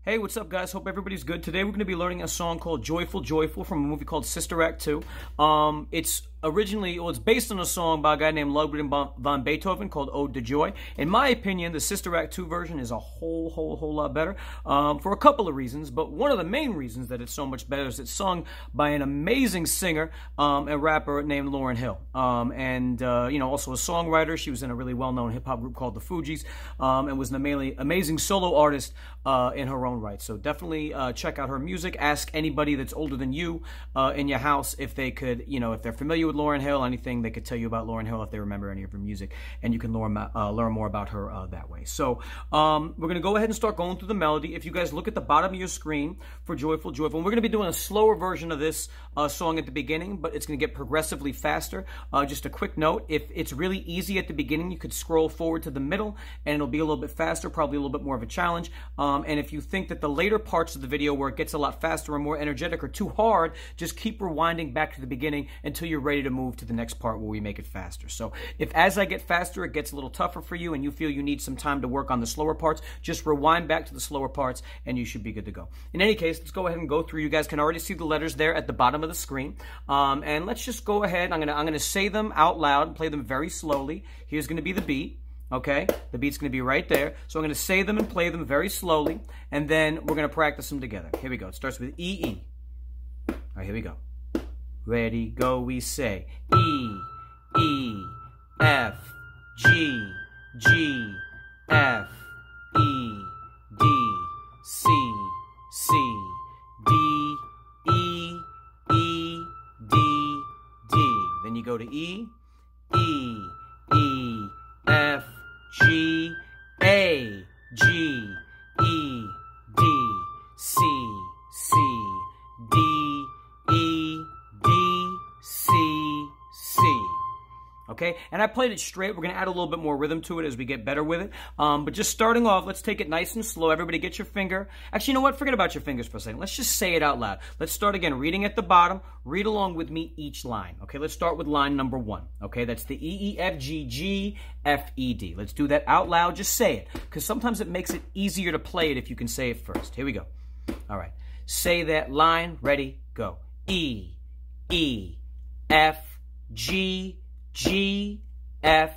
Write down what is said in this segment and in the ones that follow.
Hey, what's up, guys? Hope everybody's good. Today we're going to be learning a song called Joyful, Joyful from a movie called Sister Act 2. It's based on a song by a guy named Ludwig van Beethoven called Ode to Joy. In my opinion, the Sister Act 2 version is a whole lot better for a couple of reasons, but one of the main reasons that it's so much better is it's sung by an amazing singer and rapper named Lauryn Hill. Also a songwriter. She was in a really well-known hip-hop group called the Fugees and was an amazing solo artist in her own right. So definitely check out her music. Ask anybody that's older than you in your house if they could, if they're familiar with Lauryn Hill, anything they could tell you about Lauryn Hill if they remember any of her music, and you can learn more about her that way. So we're going to go ahead and start going through the melody. If you guys look at the bottom of your screen for Joyful, Joyful, and we're going to be doing a slower version of this song at the beginning, but it's going to get progressively faster. Just a quick note, if it's really easy at the beginning, you could scroll forward to the middle, and it'll be a little bit faster, probably a little bit more of a challenge. And if you think that the later parts of the video where it gets a lot faster and more energetic are too hard, just keep rewinding back to the beginning until you're ready to move to the next part where we make it faster. So if as I get faster, it gets a little tougher for you and you feel you need some time to work on the slower parts, just rewind back to the slower parts and you should be good to go. In any case, let's go ahead and go through. You guys can already see the letters there at the bottom of the screen. And let's just go ahead. I'm gonna say them out loud and play them very slowly. Here's going to be the beat. Okay, the beat's going to be right there. So I'm going to say them and play them very slowly, and then we're going to practice them together. Here we go. It starts with E, E. All right, here we go. Ready, go, we say E, E, F, G, G, F, E, D, C, C, D, E, E, D, D. Then you go to E, E, E, F, G, A, G, E, D, C, C, D, E, D, C, C. Okay, and I played it straight. We're going to add a little bit more rhythm to it as we get better with it. But just starting off, let's take it nice and slow. Everybody get your finger. Actually, you know what? Forget about your fingers for a second. Let's just say it out loud. Let's start again, reading at the bottom. Read along with me each line. Okay, let's start with line number 1. Okay, that's the E, E, F, G, G, F, E, D. Let's do that out loud. Just say it, because sometimes it makes it easier to play it if you can say it first. Here we go. All right, say that line. Ready, go. E, E, F, G, G, F,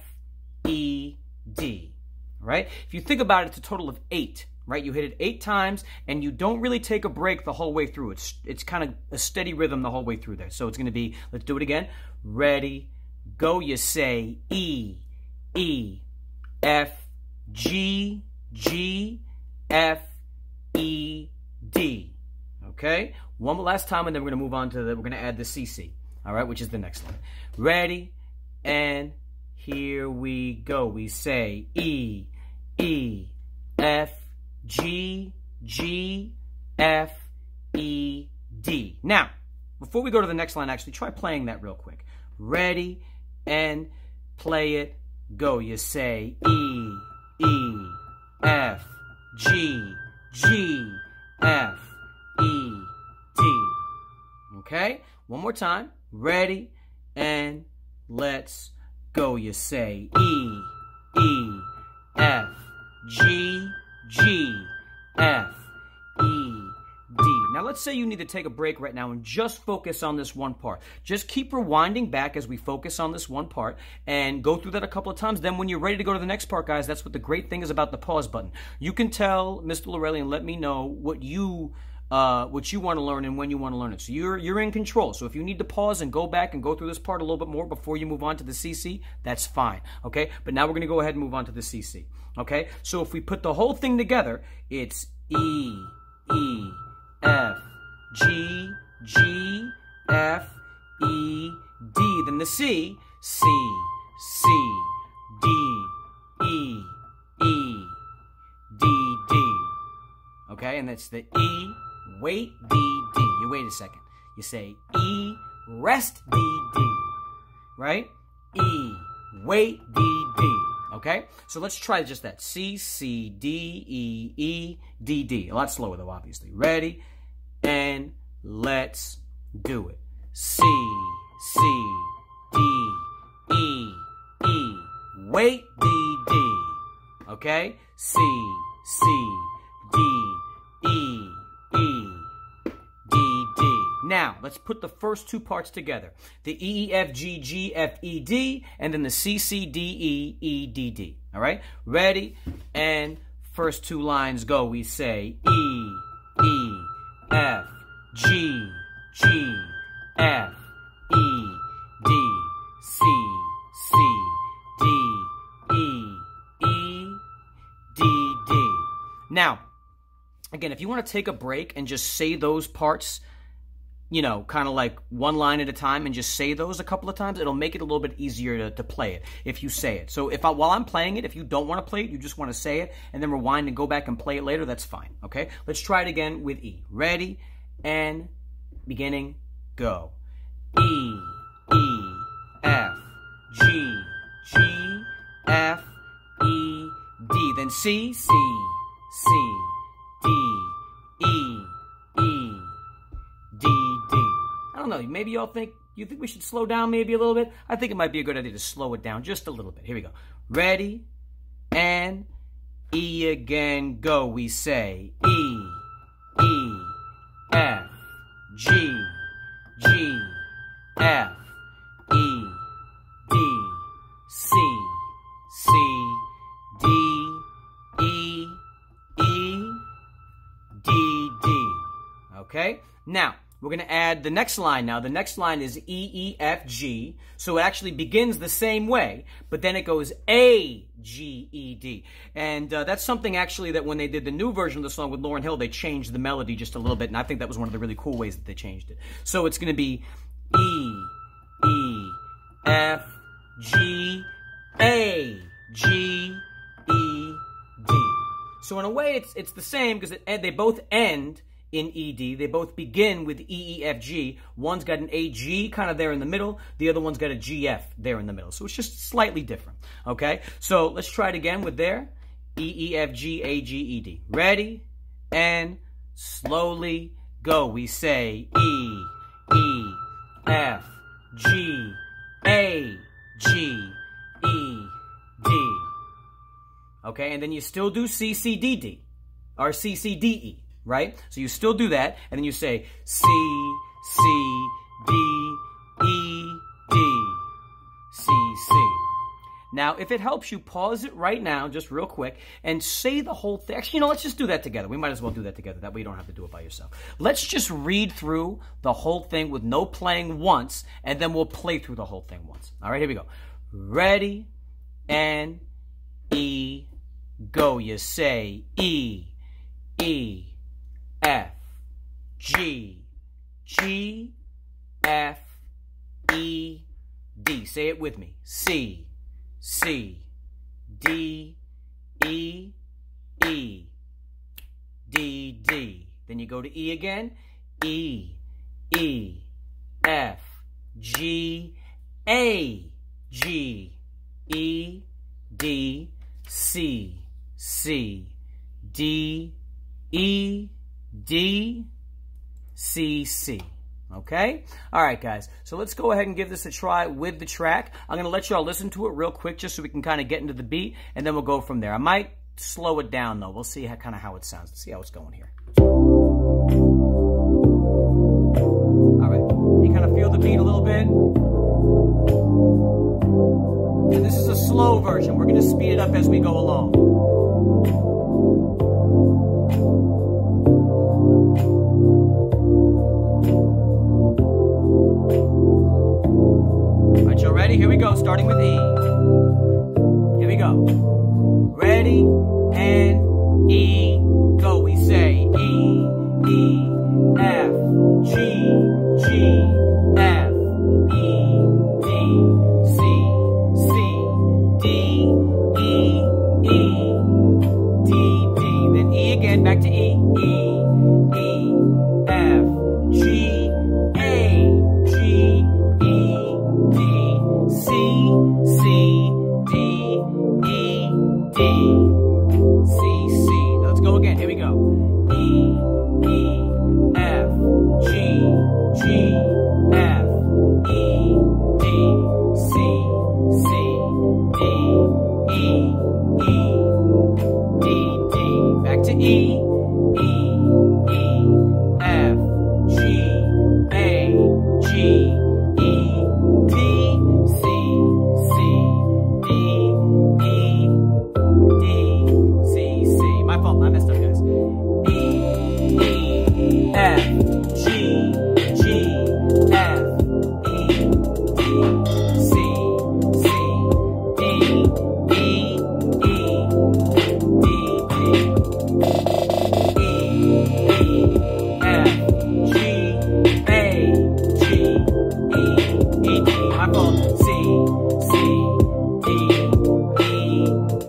E, D. All right? If you think about it, it's a total of 8, right? You hit it 8 times, and you don't really take a break the whole way through. It's kind of a steady rhythm the whole way through there. So it's going to be, let's do it again. Ready, go. You say E, E, F, G, G, F, E, D. Okay? One last time, and then we're going to move on to we're going to add the CC. All right? Which is the next line. Ready? And here we go. We say E, E, F, G, G, F, E, D. Now, before we go to the next line, actually, try playing that real quick. Ready, and play it, go. You say E, E, F, G, G, F, E, D. Okay? One more time. Ready, and let's go. You say E, E, F, G, G, F, E, D. Now let's say you need to take a break right now and just focus on this one part. Just keep rewinding back as we focus on this one part and go through that a couple of times. Then when you're ready to go to the next part, guys, that's what the great thing is about the pause button. You can tell Mr. Lorelli and let me know what you want to learn and when you want to learn it. So you're in control. So if you need to pause and go back and go through this part a little bit more before you move on to the CC, that's fine. Okay? But now we're going to go ahead and move on to the CC. Okay? So if we put the whole thing together, it's E, E, F, G, G, F, E, D. Then the C, C, C, D, E, E, D, D. Okay? And that's the E, wait, D, D. You wait a second. You say E, rest, D, D. Right? E, wait, D, D. Okay? So let's try just that. C, C, D, E, E, D, D. A lot slower though, obviously. Ready? And let's do it. C, C, D, E, E. Wait, D, D. Okay? C, C, D, E, Now, let's put the first two parts together. The E, E, F, G, G, F, E, D, and then the C, C, D, E, E, D, D. All right? Ready? And first two lines go. We say E, E, F, G, G, F, E, D, C, C, D, E, E, D, D. Now, again, if you want to take a break and just say those parts, you know, kind of like one line at a time and just say those a couple of times, it'll make it a little bit easier to play it if you say it. So while I'm playing it, if you don't want to play it, you just want to say it and then rewind and go back and play it later, that's fine, okay? Let's try it again with E. Ready? And beginning, go. E, E, F, G, G, F, E, D. Then C, C, C, D, E, E, D, D. I don't know, maybe you think we should slow down maybe a little bit? I think it might be a good idea to slow it down just a little bit. Here we go. Ready? And E again, go. We say E, E, F, G, G, F, E, D, C, C, D, E, E, D, D. Okay? Now, we're going to add the next line now. The next line is E, E, F, G. So it actually begins the same way, but then it goes A, G, E, D. And that's something actually that when they did the new version of the song with Lauryn Hill, they changed the melody just a little bit, and I think that was one of the really cool ways that they changed it. So it's going to be E, E, F, G, A, G, E, D. So in a way, it's the same because they both end in ED. They both begin with EEFG. One's got an AG kind of there in the middle. The other one's got a GF there in the middle. So it's just slightly different, okay? So let's try it again with there. EEFG, AGED. Ready? And slowly go. We say E, E, F, G, A, G, E, D. Okay, and then you still do C, C, D, D. Or C, C, D, E. Right? So you still do that, and then you say C, C, D, E, D, C, C. Now, if it helps you, pause it right now, just real quick, and say the whole thing. Actually, you know, let's just do that together. We might as well do that together. That way you don't have to do it by yourself. Let's just read through the whole thing with no playing once, and then we'll play through the whole thing once. All right, here we go. Ready, and E, go. You say E, E, F, G, G, F, E, D. Say it with me. C, C, D, E, E, D, D. Then you go to E again. E, E, F, G, A, G, E, D, C, C, D, E, D, C, C. Okay? All right, guys. So let's go ahead and give this a try with the track. I'm going to let y'all listen to it real quick just so we can kind of get into the beat, and then we'll go from there. I might slow it down, though. We'll see kind of how it sounds. Let's see how it's going here. All right. You kind of feel the beat a little bit? And this is a slow version. We're going to speed it up as we go along. Ready? Here we go, starting with E. Here we go. Ready, and E, go. We say E, E, F, G, G, F, E, D, C, C, D, E, E, D, D. Then E again, back to E. E, E, F, G, A, G, E, D, C, C, D, E, D, C, C. Now let's go again. Here we go. E, E, F, G, G, F, E, D, C, C, D, E, E, D, D. Back to E, E, E, F, G, A, F, G, G, F, E, D, C, C, D, E, E, D, D, E, F, G, A, G, E, E, D. My fault. C, C, D, E,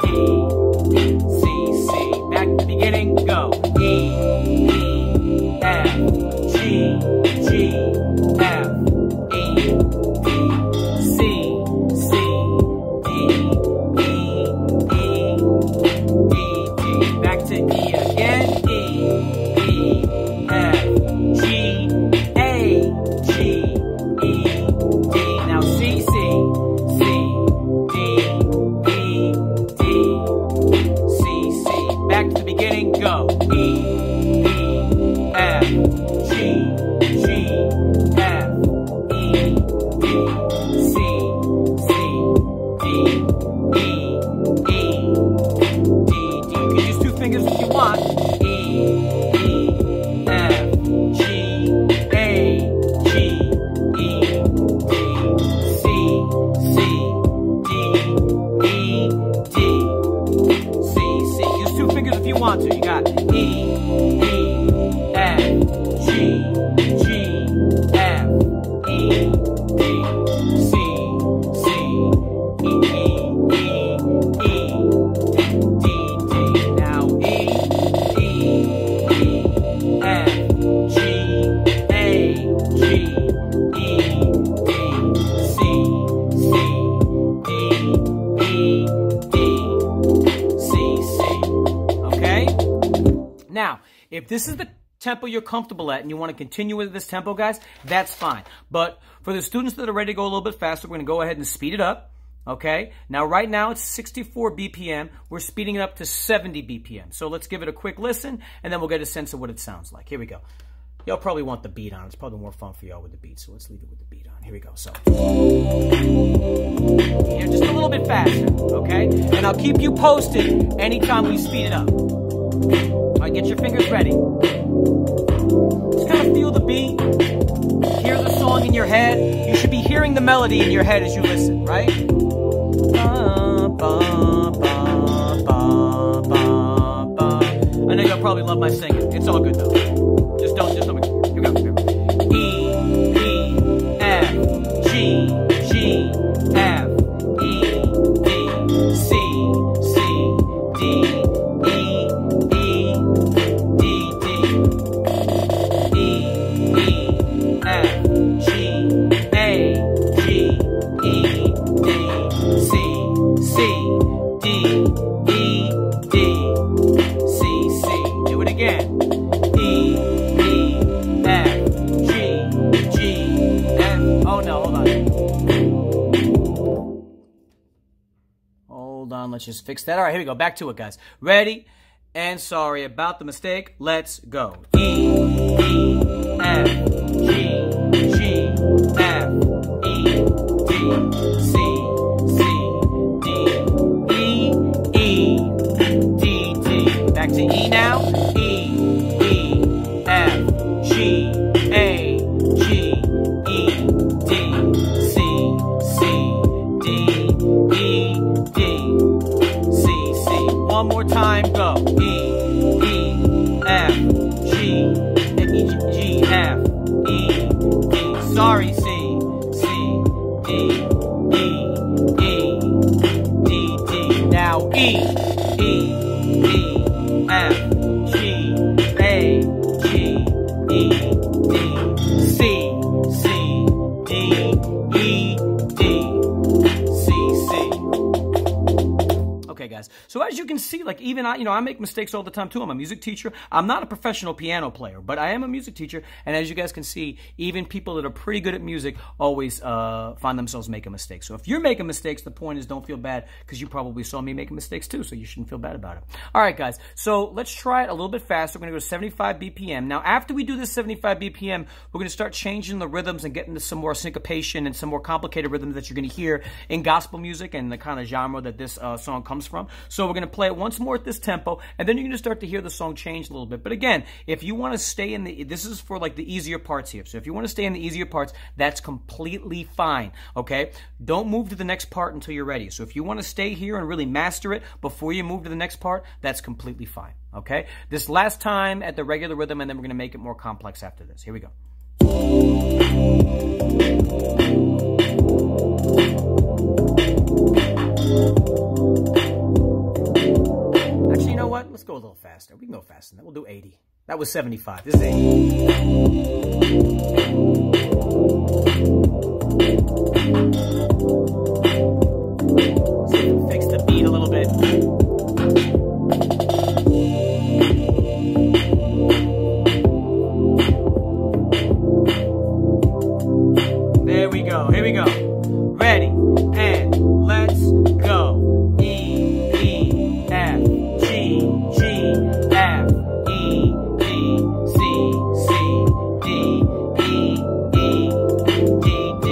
D, C, C. Back to the beginning. Go. E, F, G, G, F, E, D, C, C, D, E, E, D, D. Back to E again. E, F, G, A, G, E, D. Now C, C, C, D, E, D, C, C. Back to the beginning. Go. E, F, G, G, F, E, D, C, C, D, E, E, D, D. You can use two fingers if you want. E, F, G, A, G, E, D, C, C, D, E, D, C, C. Use two fingers if you want to. You got E, F, G, G, F, E, D, C, C, E, E, E, D, D. Now E, F, G, A, G, E, D, C, C, D, E, D, C, C. Okay? Now, if this is the tempo you're comfortable at and you want to continue with this tempo, guys, that's fine. But for the students that are ready to go a little bit faster, we're going to go ahead and speed it up. Okay? Now, right now, it's 64 BPM. We're speeding it up to 70 BPM. So let's give it a quick listen, and then we'll get a sense of what it sounds like. Here we go. Y'all probably want the beat on. It's probably more fun for y'all with the beat, so let's leave it with the beat on. Here we go. So, yeah, just a little bit faster, okay? And I'll keep you posted anytime we speed it up. All right, get your fingers ready. Just kind of feel the beat. Hear the song in your head. You should be hearing the melody in your head as you listen, right? I know y'all probably love my singing. It's all good though. Just don't here we go. E, F, G, G, F, E, D, C, C, D, E, E, D, D, E, F, G, A, G, E, D, C, C, D, E, D, C, C. Do it again. E, F, G, G, F. Oh no, hold on. Hold on, let's just fix that. All right, here we go. Back to it, guys. Ready? And sorry about the mistake. Let's go. E, F, G, G, F, E, D, C, C, D, E, E, D, D. Back to E now. E, F, G, A, G, E, D, C, C, D, E, D, C, C. One more time, go. E, F, G, G, F, E, D. Sorry, C, C, D, E, E, D, D. Now E, F, G, A, G, E, D, C, C, D, E, D, C, C. Okay, guys. So as you can see, like even I make mistakes all the time too. I'm a music teacher. I'm not a professional piano player, but I am a music teacher. And as you guys can see, even people that are pretty good at music always find themselves making mistakes. So if you're making mistakes, the point is don't feel bad because you probably saw me making mistakes too. So you shouldn't feel bad about it. All right, guys. So let's try it a little bit faster. We're going to go to 75 BPM. Now, after we do this 75 BPM, we're going to start changing the rhythms and getting into some more syncopation and some more complicated rhythms that you're going to hear in gospel music and the kind of genre that this song comes from. So we're going going to play it once more at this tempo, and then you're going to start to hear the song change a little bit. But again, if you want to stay in this is for like the easier parts here. So if you want to stay in the easier parts, that's completely fine, okay? Don't move to the next part until you're ready. So if you want to stay here and really master it before you move to the next part, that's completely fine, okay? This last time at the regular rhythm, and then we're going to make it more complex after this. Here we go. Actually, you know what? Let's go a little faster. We can go faster than that. We'll do 80. That was 75. This is 80. So fix the beat a little bit. There we go. Here we go. Ready, and let's go. E, E, F, G, G, F, E, D, C, C, D, E, E, D, D,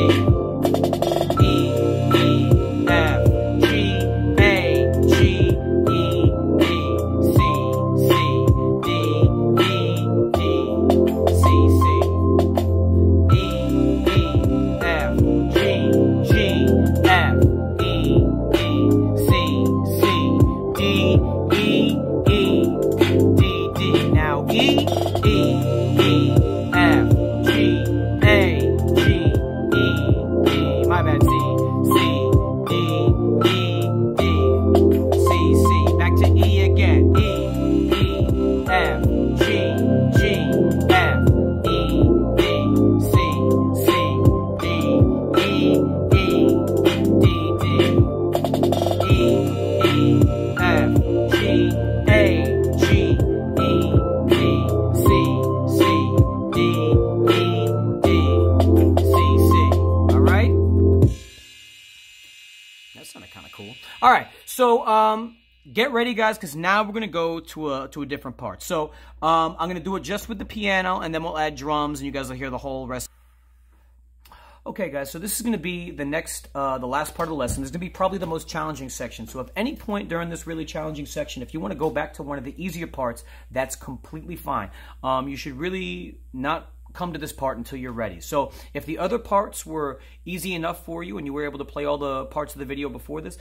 E, E, F, G, A, G, E, D, C, C, D, E, D, C, C. All right, so get ready, guys, because now we're going to go to a different part. So I'm going to do it just with the piano, and then we'll add drums, and you guys will hear the whole rest. Okay, guys, so this is going to be the last part of the lesson. This is going to be probably the most challenging section. So if any point during this really challenging section, if you want to go back to one of the easier parts, that's completely fine. You should really not come to this part until you're ready. So if the other parts were easy enough for you and you were able to play all the parts of the video before this,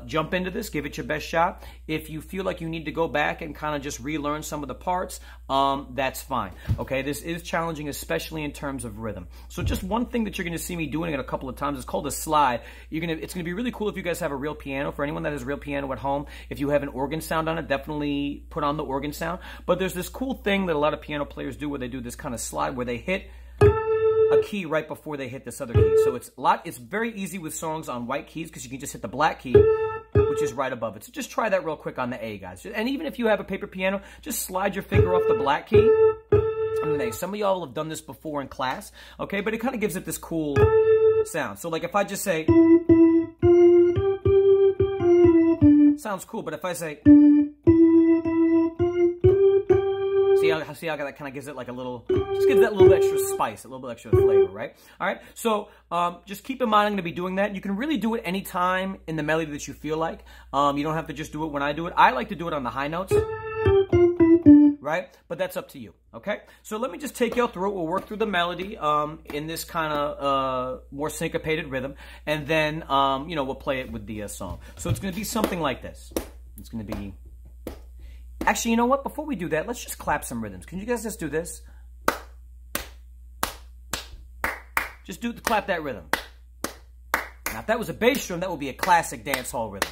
jump into this, give it your best shot. If you feel like you need to go back and kind of just relearn some of the parts, that's fine. Okay, this is challenging, especially in terms of rhythm. So just one thing that you're going to see me doing it a couple of times is called a slide. It's going to be really cool if you guys have a real piano. For anyone that has a real piano at home, if you have an organ sound on it, definitely put on the organ sound. But there's this cool thing that a lot of piano players do where they do this kind of slide where they hit a key right before they hit this other key. So it's very easy with songs on white keys because you can just hit the black key, which is right above it. So just try that real quick on the A, guys. And even if you have a paper piano, just slide your finger off the black key on the A. Some of y'all have done this before in class, okay? But it kind of gives it this cool sound. So like if I just say, sounds cool, but if I say, see how that kind of gives it like a little, just gives that little extra spice, a little bit extra flavor, right? All right, so just keep in mind I'm going to be doing that. You can really do it anytime in the melody that you feel like. You don't have to just do it when I do it. I like to do it on the high notes, right? But that's up to you, okay? So let me just take you through it. We'll work through the melody in this kind of more syncopated rhythm, and then, you know, we'll play it with the song. So it's going to be something like this. It's going to be... Actually, you know what? Before we do that, let's just clap some rhythms. Can you guys just do this? Just clap that rhythm. Now, if that was a bass drum, that would be a classic dance hall rhythm.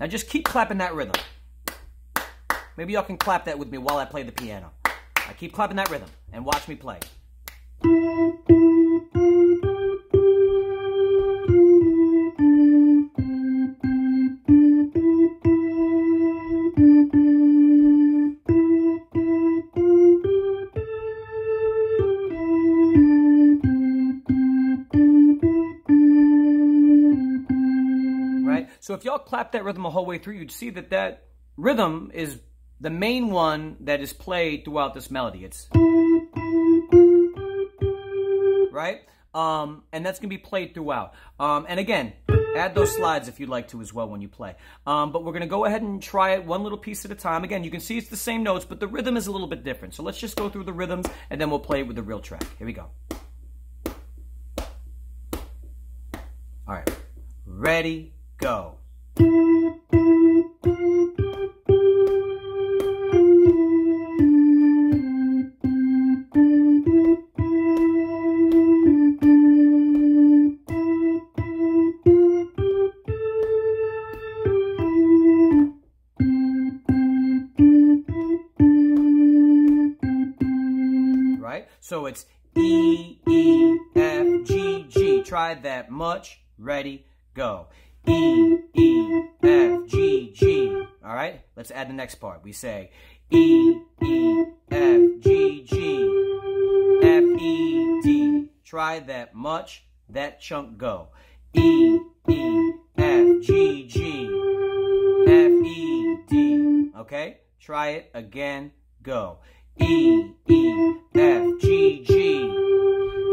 Now, just keep clapping that rhythm. Maybe y'all can clap that with me while I play the piano. I keep clapping that rhythm and watch me play. So if y'all clap that rhythm the whole way through, you'd see that that rhythm is the main one that is played throughout this melody. It's right. and that's going to be played throughout. And again, add those slides if you'd like to as well when you play. But we're going to go ahead and try it one little piece at a time. Again, you can see it's the same notes, but the rhythm is a little bit different. So let's just go through the rhythms, and then we'll play it with the real track. Here we go. All right. Ready, go. So it's E, E, F, G, G. Try that much. Ready, go. E, E, F, G, G. All right, let's add the next part. We say E, E, F, G, G, F, E, D. Try that much. That chunk, go. E, E, F, G, G, F, E, D. Okay, try it again. Go. E, E, F, G, G,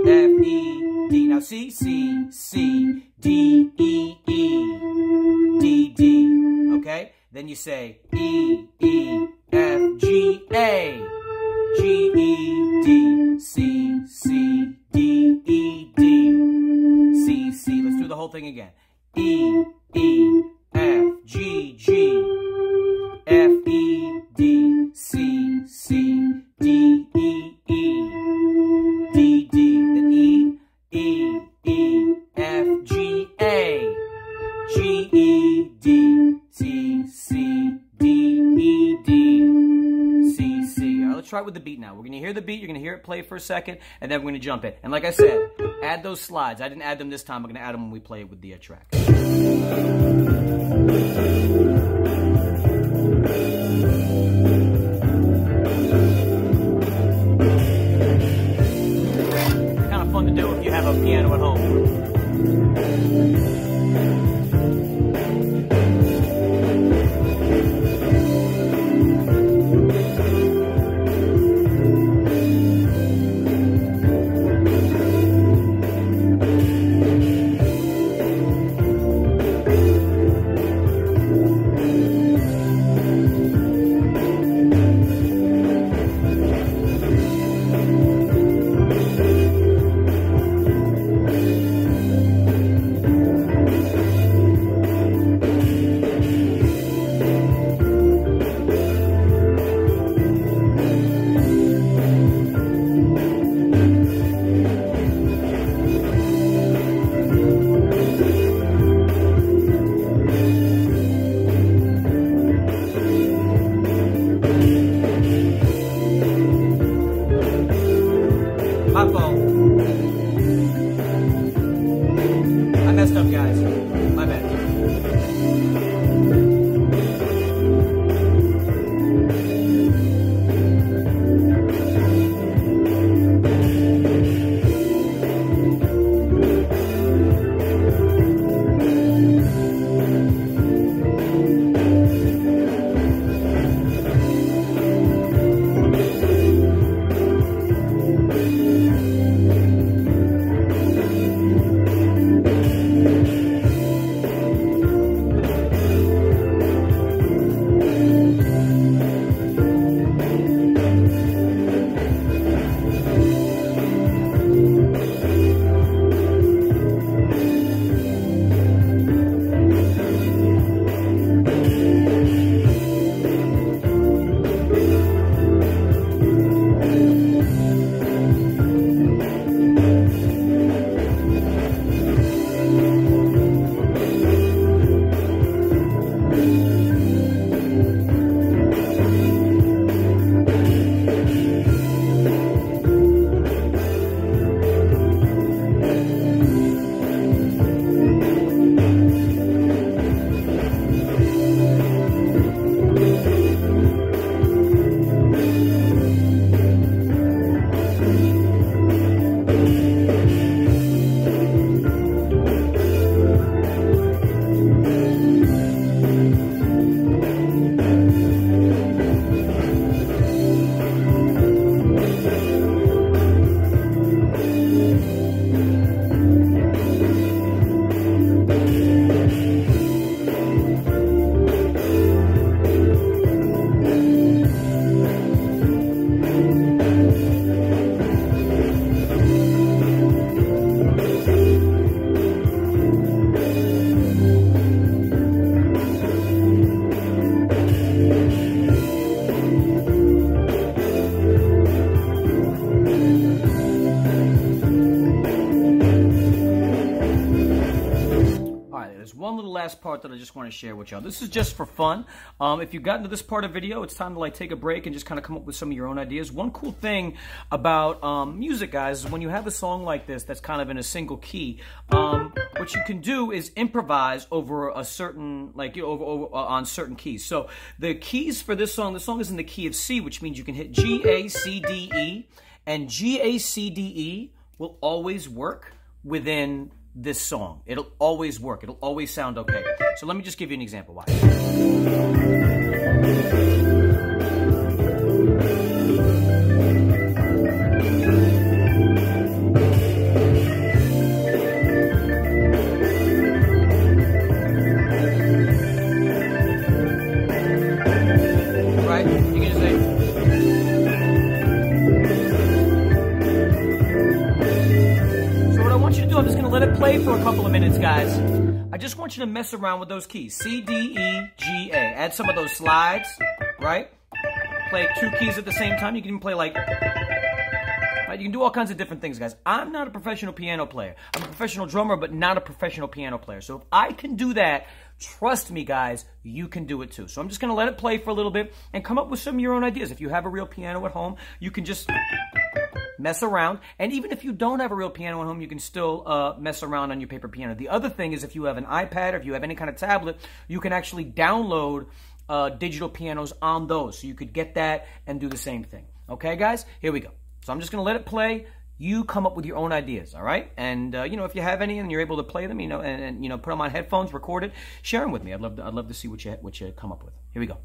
F, E, D. Now C, C, C, D, E, E, D, D. Okay? Then you say E, E, F, G, A, G, E, D, C, C, D, E, D, C, C. Let's do the whole thing again. E, E, F, G, G, F, E, D, C, C, D, E, E, D, D. Then E, E, E, F, G, A, G, E, D, C, C, D, E, D, C, C. All right, let's try it with the beat now. We're going to hear the beat. You're going to hear it play for a second, and then we're going to jump in. And like I said, add those slides. I didn't add them this time. I'm going to add them when we play it with the track. Fun to do if you have a piano at home. part that I just want to share with y'all. This is just for fun. If you've gotten to this part of the video, it's time to like take a break and just kind of come up with some of your own ideas. One cool thing about music, guys, is when you have a song like this that's kind of in a single key, what you can do is improvise over a certain, like, on certain keys. So the keys for this song is in the key of C, which means you can hit G, A, C, D, E, and G, A, C, D, E will always work within this song. It'll always work. It'll always sound okay. So let me just give you an example. Watch. Right? You can just say, I'm just going to let it play for a couple of minutes, guys. I just want you to mess around with those keys. C, D, E, G, A. Add some of those slides, right? Play two keys at the same time. You can even play like... Right? You can do all kinds of different things, guys. I'm not a professional piano player. I'm a professional drummer, but not a professional piano player. So if I can do that, trust me, guys, you can do it too. So I'm just going to let it play for a little bit and come up with some of your own ideas. If you have a real piano at home, you can just... mess around, and even if you don't have a real piano at home, you can still mess around on your paper piano. The other thing is if you have an iPad or if you have any kind of tablet, you can actually download digital pianos on those, so you could get that and do the same thing. Okay, guys? Here we go. So I'm just going to let it play. You come up with your own ideas, all right? And, if you have any and you're able to play them, and put them on headphones, record it, share them with me. I'd love to see what you come up with. Here we go.